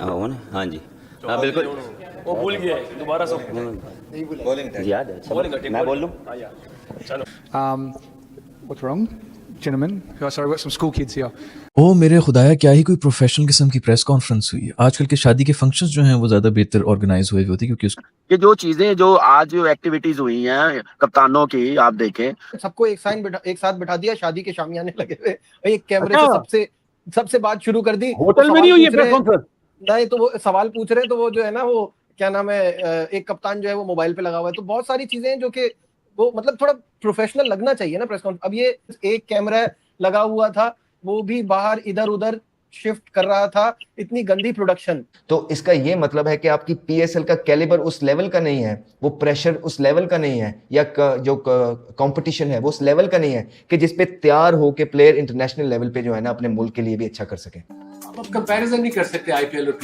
वो ना, हाँ जी, हाँ बिल्कुल। वो भूल गया है दोबारा सब याद है अच्छा, मैं बोल लूँ। चलो What's wrong, gentlemen? Oh, sorry, we've got some school kids here. ओ मेरे खुदाया, क्या ही कोई प्रोफेशनल किस्म की प्रेस कॉन्फ्रेंस हुई है। आजकल के शादी के फंक्शंस जो हैं वो ज्यादा बेहतर ऑर्गेनाइज हुए होती है, क्योंकि कि जो चीजें जो आज जो एक्टिविटीज हुई हैं कप्तानों की, आप देखें सबको एक साथ बिठा दिया, शादी के शामियाने लगे हुए, एक कैमरे से अच्छा। सबसे बात शुरू कर दी। होटल तो में नहीं सवाल हुई है पूछ रहे प्रेस हैं, कॉन्फ्रेंस? नहीं तो वो सवाल पूछ रहे हैं, तो वो जो है ना, वो क्या नाम है, एक कप्तान जो है वो मोबाइल पे लगा हुआ है। तो बहुत सारी चीजें हैं जो कि वो मतलब थोड़ा प्रोफेशनल लगना चाहिए ना प्रेस कॉन्फ्रेंस। अब ये एक कैमरा लगा हुआ था, वो भी बाहर इधर उधर शिफ्ट कर रहा था, इतनी गंदी प्रोडक्शन। तो इसका ये मतलब है कि आपकी पीएसएल का कैलिबर उस लेवल का नहीं है, वो प्रेशर उस लेवल का नहीं है, या जो कंपटीशन है वो उस लेवल का नहीं है कि जिस पे तैयार हो के प्लेयर इंटरनेशनल लेवल पे जो है ना अपने मुल्क के लिए भी अच्छा कर सके। आप कंपैरिजन नहीं कर सकते आईपीएल और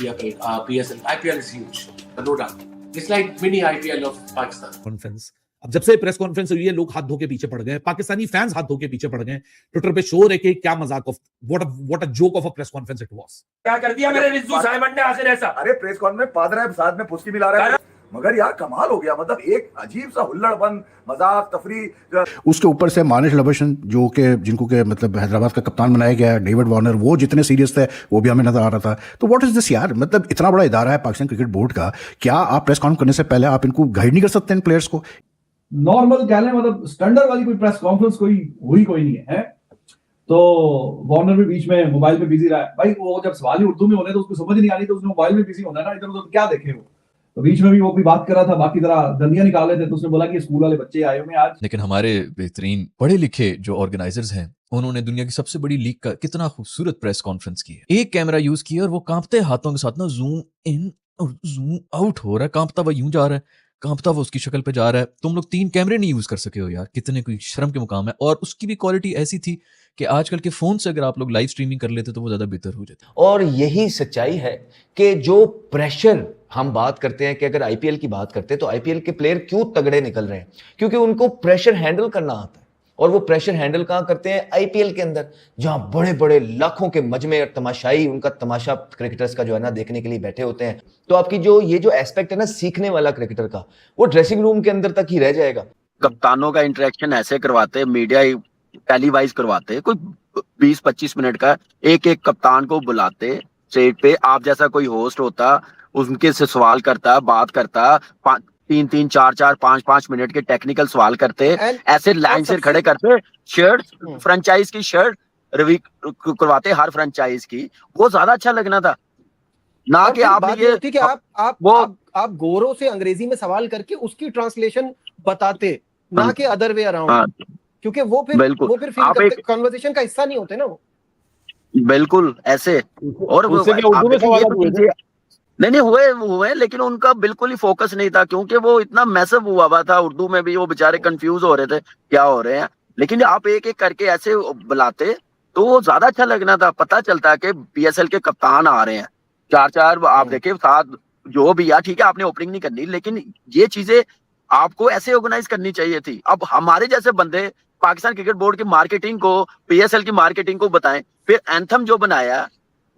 PSL. IPL is huge, no doubt. It's like mini IPL of Pakistan. Conference, अब जब से प्रेस कॉन्फ्रेंस हुई है लोग हाथ धो के पीछे पड़ गए, पाकिस्तानी फैंस हाथ धो के पीछे पड़ गए। ट्विटर पे शोर है कि क्या मजाक of what a joke of a press conference it was. क्या कर दिया मेरे रिजू साइमन ने आखिर ऐसा? अरे प्रेस कॉन में पादरा है, साथ में पुस्की मिला रहा है, मगर यार कमाल हो गया। मतलब एक अजीब सा हुल्लड़पन, मजाक, तफरी। उसके ऊपर से मानिश लबशन जो कि जिनको के मतलब हैदराबाद का कप्तान बनाया गया है, डेविड वार्नर, वो जितने सीरियस थे वो भी हमें नजर आ रहा था। तो व्हाट इज दिस यार, मतलब इतना बड़ा इदारा है पाकिस्तान क्रिकेट बोर्ड का, क्या आप प्रेस कॉन्फ्रेंस करने से पहले आप इनको गाइड नहीं कर सकते इन प्लेयर्स को? नॉर्मल कह लें, मतलब स्टैंडर्ड वाली कोई प्रेस कॉन्फ्रेंस कोई नहीं है। तो वार्नर भी बीच में मोबाइल पे बिजी रहा है। भाई वो जब सवाल ही उर्दू में होने तो उसको समझ नहीं आ रही, तो उसने मोबाइल में बिजी होना है ना, इधर उधर क्या देखे वो। तो बीच में भी वो भी बात कर रहा था, बाकी तरह दंदियां निकाल रहे थे, तो उसने बोला कि स्कूल वाले बच्चे आए हुए हैं आज। लेकिन हमारे बेहतरीन पढ़े लिखे जो ऑर्गेनाइजर्स हैं, उन्होंने दुनिया की सबसे बड़ी लीग का कितना खूबसूरत प्रेस कॉन्फ्रेंस की है। एक कैमरा यूज किया और वो कांपते हाथों के साथ ना जूम इन और जूम आउट हो रहा है, कांपता हुआ यूं जा रहा है, कांपता हुआ उसकी शक्ल पे जा रहा है। तुम लोग 3 कैमरे नहीं यूज कर सके हो यार, कितने कोई शर्म के मुकाम है। और उसकी भी क्वालिटी ऐसी थी कि आजकल के फोन से अगर आप लोग लाइव स्ट्रीमिंग कर लेते तो वो ज्यादा बेहतर हो जाता। और यही सच्चाई है कि जो प्रेशर हम बात करते हैं, कि अगर आईपीएल की बात करते हैं तो आईपीएल के प्लेयर क्यों तगड़े निकल रहे हैं, क्योंकि उनको प्रेशर हैंडल करना आता है। और वो प्रेशर हैंडल कहां करते हैं? आईपीएल के अंदर, जहां बड़े बड़े लाखों के मजमे और तमाशाई उनका तमाशा क्रिकेटर्स का जो है ना देखने के लिए बैठे होते हैं। तो आपकी जो ये जो एस्पेक्ट है ना सीखने वाला क्रिकेटर का, वो ड्रेसिंग रूम के अंदर तक ही रह जाएगा। कप्तानों का इंटरेक्शन ऐसे करवाते, मीडिया टेलीवाइज करवाते, कोई 20-25 मिनट का एक एक कप्तान को बुलाते स्टेज पे, आप जैसा कोई होस्ट होता, उनके से सवाल करता, बात करता, 3-3, 4-4, 5-5 मिनट के टेक्निकल सवाल करते, ऐसे लाइन से खड़े करते, शर्ट फ्रेंचाइज की शर्ट रिव्यू करवाते हर फ्रेंचाइज की। वो ज्यादा अच्छा लगना था ना कि आप ये होती कि आप गोरों से अंग्रेजी में सवाल करके उसकी ट्रांसलेशन बताते, ना कि अदर वे अराउंड, क्योंकि वो फिर कन्वर्सेशन का हिस्सा नहीं होते ना वो। बिल्कुल ऐसे। और उर्दू में सवाल हुए थे? नहीं हुए, लेकिन उनका बिल्कुल ही फोकस नहीं था, क्योंकि वो इतना मैसिव हुआ था उर्दू में भी, वो बेचारे कंफ्यूज हो रहे थे क्या हो रहे हैं। लेकिन आप एक एक करके ऐसे बुलाते तो वो ज्यादा अच्छा लगना था। पता चलता कि पीएसएल के कप्तान आ रहे हैं, 4-4 आप देखे साथ, जो भी यार ठीक है आपने ओपनिंग नहीं करनी, लेकिन ये चीजें आपको ऐसे ऑर्गेनाइज करनी चाहिए थी। अब हमारे जैसे बंदे पाकिस्तान क्रिकेट बोर्ड की मार्केटिंग को, पीएसएल की मार्केटिंग को बताएं, फिर एंथम जो बनाया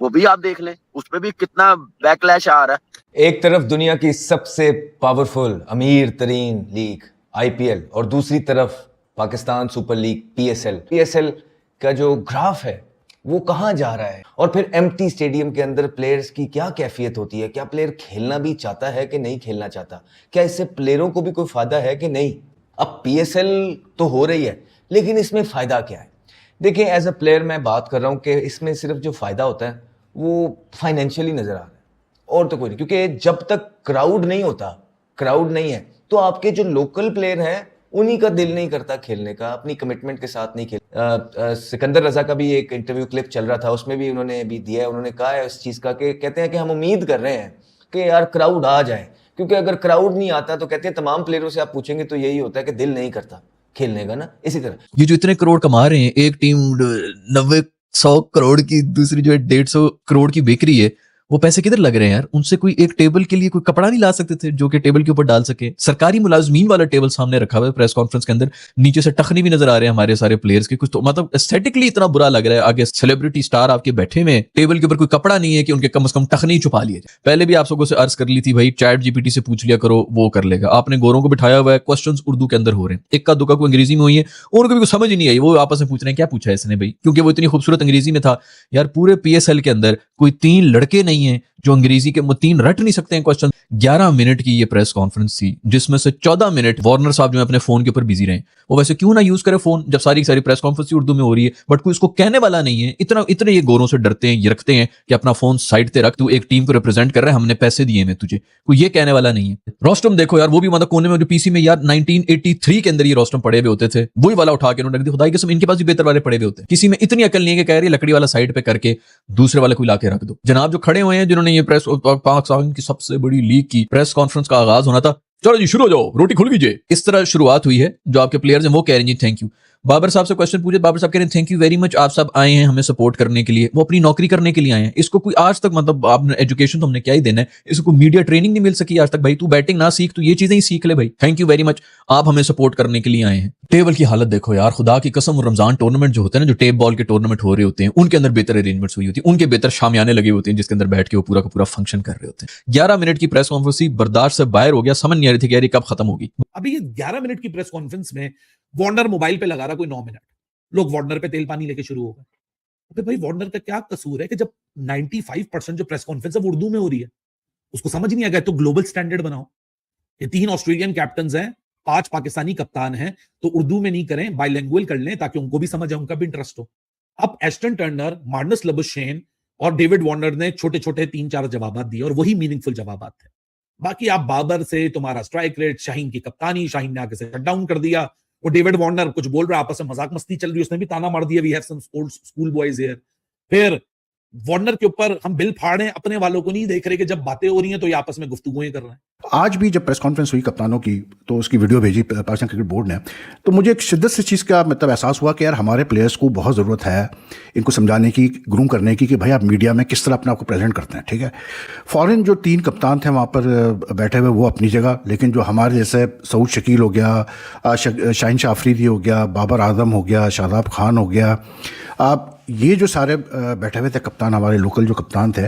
वो भी आप देख लें, उसपे भी कितना बैकलैश आ रहा है। एक तरफ दुनिया की सबसे पावरफुल अमीर तरीन लीग आईपीएल, और दूसरी तरफ पाकिस्तान सुपर लीग पीएसएल का जो ग्राफ है वो कहां जा रहा है। और फिर एम्प्टी स्टेडियम के अंदर प्लेयर्स की क्या कैफियत होती है, क्या प्लेयर खेलना भी चाहता है कि नहीं खेलना चाहता, क्या इससे प्लेयरों को भी कोई फायदा है कि नहीं। अब पीएसएल तो हो रही है, लेकिन इसमें फायदा क्या है? देखिए, एज अ प्लेयर मैं बात कर रहा हूं कि इसमें सिर्फ जो फायदा होता है वो फाइनेंशियली नजर आ रहा है, और तो कोई नहीं। क्योंकि जब तक क्राउड नहीं होता, क्राउड नहीं है, तो आपके जो लोकल प्लेयर हैं उन्हीं का दिल नहीं करता खेलने का, अपनी कमिटमेंट के साथ नहीं खेल। सिकंदर रजा का भी एक इंटरव्यू क्लिप चल रहा था, उसमें भी उन्होंने भी दिया है, उन्होंने कहा है इस चीज का कि कहते हैं कि हम उम्मीद कर रहे हैं कि यार क्राउड आ जाए, क्योंकि अगर क्राउड नहीं आता तो कहते हैं तमाम प्लेयरों से आप पूछेंगे तो यही होता है कि दिल नहीं करता खेलने का ना। इसी तरह ये जो इतने करोड़ कमा रहे हैं, एक टीम 90-100 करोड़ की, दूसरी जो है 150 करोड़ की बिक रही है, वो पैसे किधर लग रहे हैं यार? उनसे कोई एक टेबल के लिए कोई कपड़ा नहीं ला सकते थे जो कि टेबल के ऊपर डाल सके? सरकारी मुलाजमीन वाला टेबल सामने रखा हुआ है प्रेस कॉन्फ्रेंस के अंदर, नीचे से टखनी भी नजर आ रहे हैं हमारे सारे प्लेयर्स के। कुछ तो मतलब एस्थेटिकली इतना बुरा लग रहा है, आगे सेलिब्रिटी स्टार आपके बैठे में, टेबल के ऊपर कोई कपड़ा नहीं है कि उनके कम से कम टखनी छुपा लिए। पहले भी आप सबको से अर्ज कर ली थी भाई, चैट जीपीटी से पूछ लिया करो, वो कर लेगा। आपने गोरों को बिठाया हुआ है, क्वेश्चंस उर्दू के अंदर हो रहे हैं, इक्का दुक्का को अंग्रेजी में हुई है, उनको भी कुछ समझ ही नहीं आई, वो आपस में पूछ रहे हैं क्या पूछा है इसने भाई, क्योंकि वो इतनी खूबसूरत अंग्रेजी में था। यार पूरे पीएसएल के अंदर कोई 3 लड़के नहीं है जो अंग्रेजी के 3 रट नहीं सकते हैं क्वेश्चन। 11 मिनट की ये प्रेस कॉन्फ्रेंस थी, जिसमें से 14 मिनट वार्नर साहब जो है अपने फोन के ऊपर बिजी रहे। वो वैसे क्यों ना यूज करे फोन जब सारी प्रेस कॉन्फ्रेंस उर्दू में हो रही है, बट कोई इसको कहने वाला नहीं है। इतने ये गोरों से डरते हैं, ये रखते हैं कि अपना फोन साइड पे रख, तू एक टीम को रिप्रेजेंट कर रहा है, हमने पैसे दिए हैं तुझे, कोई ये कहने वाला नहीं है। रोस्टम देखो यार, वो भी मतलब कोने में जो पीसी में यार 1983 के अंदर ये रोस्टम पड़े हुए होते थे, वही वाला उठा के उन्होंने रख दिया। खुदाई कसम इनके पास भी बेहतर वाले पड़े हुए होते हैं। किसी में इतनी अकल नहीं है कि कह रही लकड़ी वाला साइड पे करके दूसरे वाले को ला के रख दो। जनाब जो खड़े हुए हैं जिन्होंने ये प्रेस पाकिस्तान की सबसे बड़ी लीग की प्रेस कॉन्फ्रेंस का आगाज होना था, चलो जी शुरू हो जाओ, रोटी खुल लीजिए, इस तरह शुरुआत हुई है। जो आपके प्लेयर्स हैं वो कह रहे हैं जी थैंक यू। बाबर साहब से क्वेश्चन पूछे, बाबर साहब कह रहे हैं थैंक यू वेरी मच, आप सब आए हैं हमें सपोर्ट करने के लिए, वो अपनी नौकरी करने के लिए आए हैं। इसको कोई आज तक मतलब आपने एजुकेशन तो हमने क्या ही देना है, इसको मीडिया ट्रेनिंग नहीं मिल सकी आज तक। भाई तू बैटिंग ना सीख, तू ये चीजें ही सीख ले भाई। थैंक यू वेरी मच, आप हमें सपोर्ट करने के लिए आए हैं। टेबल की हालत देखो यार, खुदा की कसम, रमजान टूर्नामेंट जो होते हैं ना, जो टेप बॉल के टूर्नामेंट हो रहे होते हैं, उनके अंदर बेहतर अरेंजमेंट्स हुई होती है, उनके बेहतर शामियाने लगे होते हैं जिसके अंदर बैठ के वो पूरा का पूरा फंक्शन कर रहे होते हैं। 11 मिनट की प्रेस कॉन्फ्रेंस बर्दाश्त से बाहर हो गया, समझ नहीं आ रही थी कि यार कब खत्म होगी। अभी ये 11 मिनट की प्रेस कॉन्फ्रेंस में वार्नर मोबाइल पे लगा रहा कोई 9 मिनट, लोग वार्नर पे तेल पानी लेके शुरू हो गए। अबे भाई वार्नर का क्या कसूर है कि जब 95% जो प्रेस कॉन्फ्रेंस है वो उर्दू में हो रही है, उसको समझ नहीं आ गया तो ग्लोबल स्टैंडर्ड बनाओ। ये 3 ऑस्ट्रेलियन कैप्टन हैं, 5 पाकिस्तानी कप्तान हैं, तो उर्दू में नहीं करें, बाइलिंगुअल कर लें ताकि उनको भी समझ आए, उनका भी इंटरेस्ट हो। अब एस्टन टर्नर, मार्नस लबुशेन और डेविड वार्नर ने छोटे छोटे 3-4 जवाब दिए और वही मीनिंगफुल जवाब थे। बाकी आप बाबर से तुम्हारा स्ट्राइक रेट, शाहीन की कप्तानी, शाहीन ने आगे से शट डाउन कर दिया, वो डेविड वार्नर कुछ बोल रहा है, आपस में मजाक मस्ती चल रही है, उसने भी ताना मार दिया, we have some old school boys here. फिर वार्नर के ऊपर हम बिल फाड़े, अपने वालों को नहीं देख रहे कि जब बातें हो रही हैं तो ये आपस में गुफ्तगूएं कर रहे हैं। आज भी जब प्रेस कॉन्फ्रेंस हुई कप्तानों की, तो उसकी वीडियो भेजी पाकिस्तान क्रिकेट बोर्ड ने, तो मुझे एक शिद्दत से चीज़ का मतलब एहसास हुआ कि यार हमारे प्लेयर्स को बहुत ज़रूरत है इनको समझाने की, ग्रूम करने की कि भाई आप मीडिया में किस तरह अपने आप को प्रेजेंट करते हैं। ठीक है, फॉरेन जो 3 कप्तान थे वहाँ पर बैठे हुए वो अपनी जगह, लेकिन जो हमारे जैसे सऊद शकील हो गया, शाहीन शाह अफरीदी हो गया, बाबर आजम हो गया, शादाब खान हो गया, आप ये जो सारे बैठे हुए थे कप्तान, हमारे लोकल जो कप्तान थे,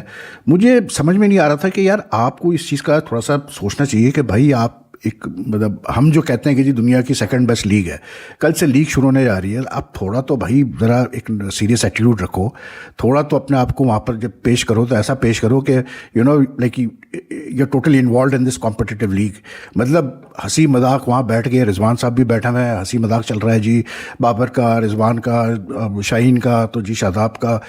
मुझे समझ में नहीं आ रहा था कि यार आपको इस चीज़ का थोड़ा सा सोचना चाहिए कि भाई आप एक मतलब हम जो कहते हैं कि जी दुनिया की सेकंड बेस्ट लीग है, कल से लीग शुरू होने जा रही है, आप थोड़ा तो भाई ज़रा एक सीरियस एटीट्यूड रखो, थोड़ा तो अपने आप को वहाँ पर जब पेश करो तो ऐसा पेश करो कि you know like you totally involve in this competitive league. मतलब हंसी मजाक वहाँ बैठ गए, रिजवान साहब भी बैठे हुए हैं, हंसी मजाक चल रहा है जी, बाबर का, रिजवान का, शाहीन का, तो जी शादाब का,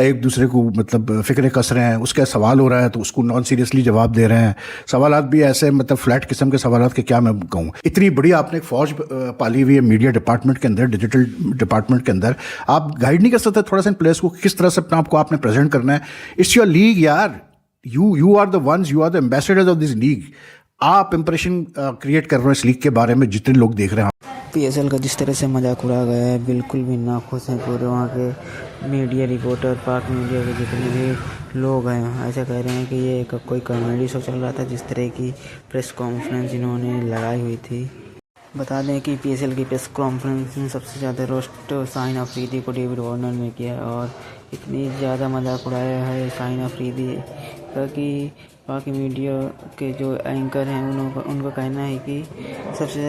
एक दूसरे को मतलब फ़िक्रे कस रहे हैं, उसका सवाल हो रहा है तो उसको नॉन सीरियसली जवाब दे रहे हैं। सवालात भी ऐसे मतलब फ्लैट किस्म के सवाल के, क्या मैं कहूँ, इतनी बड़ी आपने एक फौज पाली हुई है मीडिया डिपार्टमेंट के अंदर, डिजिटल डिपार्टमेंट के अंदर, आप गाइड नहीं कर सकते थोड़ा सा इन प्लेयर्स को किस तरह से अपने आप को आपने प्रेजेंट करना है। इट्स योर लीग यार, you are the ones, you are the ambassadors of this league. आप इंप्रेशन क्रिएट कर रहे हो इस लीग के बारे में, जितने लोग देख रहे हैं। पीएसएल का जिस तरह से मजाक उड़ाया गया है, बिल्कुल भी नाखुश हैं पूरे वहाँ के मीडिया रिपोर्टर, पाक मीडिया के जितने भी लोग हैं। ऐसा कह रहे हैं कि ये कोई कॉमेडी शो चल रहा था, जिस तरह की प्रेस कॉन्फ्रेंस इन्होंने लगाई हुई थी। बता दें कि पीएसएल की प्रेस कॉन्फ्रेंस में सबसे ज़्यादा रोस्ट शाहीन अफरीदी को डेविड वार्नर ने किया, और इतनी ज़्यादा मजाक उड़ाया है शाहीन अफरीदी का कि बाकी मीडिया के जो एंकर हैं उनका कहना है कि सबसे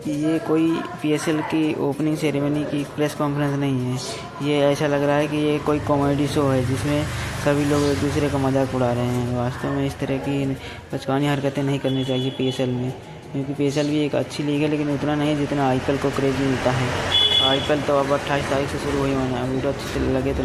ये कोई पीएसएल की ओपनिंग सेरेमनी की प्रेस कॉन्फ्रेंस नहीं है, ये ऐसा लग रहा है कि ये कोई कॉमेडी शो है जिसमें सभी लोग एक दूसरे का मजाक उड़ा रहे हैं। वास्तव में इस तरह की बचकानी हरकतें नहीं करनी चाहिए पीएसएल में, क्योंकि पीएसएल भी एक अच्छी लीग है, लेकिन उतना नहीं जितना आईपीएल को क्रेज मिलता है। आईपीएल तो अब 28 तारीख से शुरू हुई होना है, वीडियो अच्छी लगे तो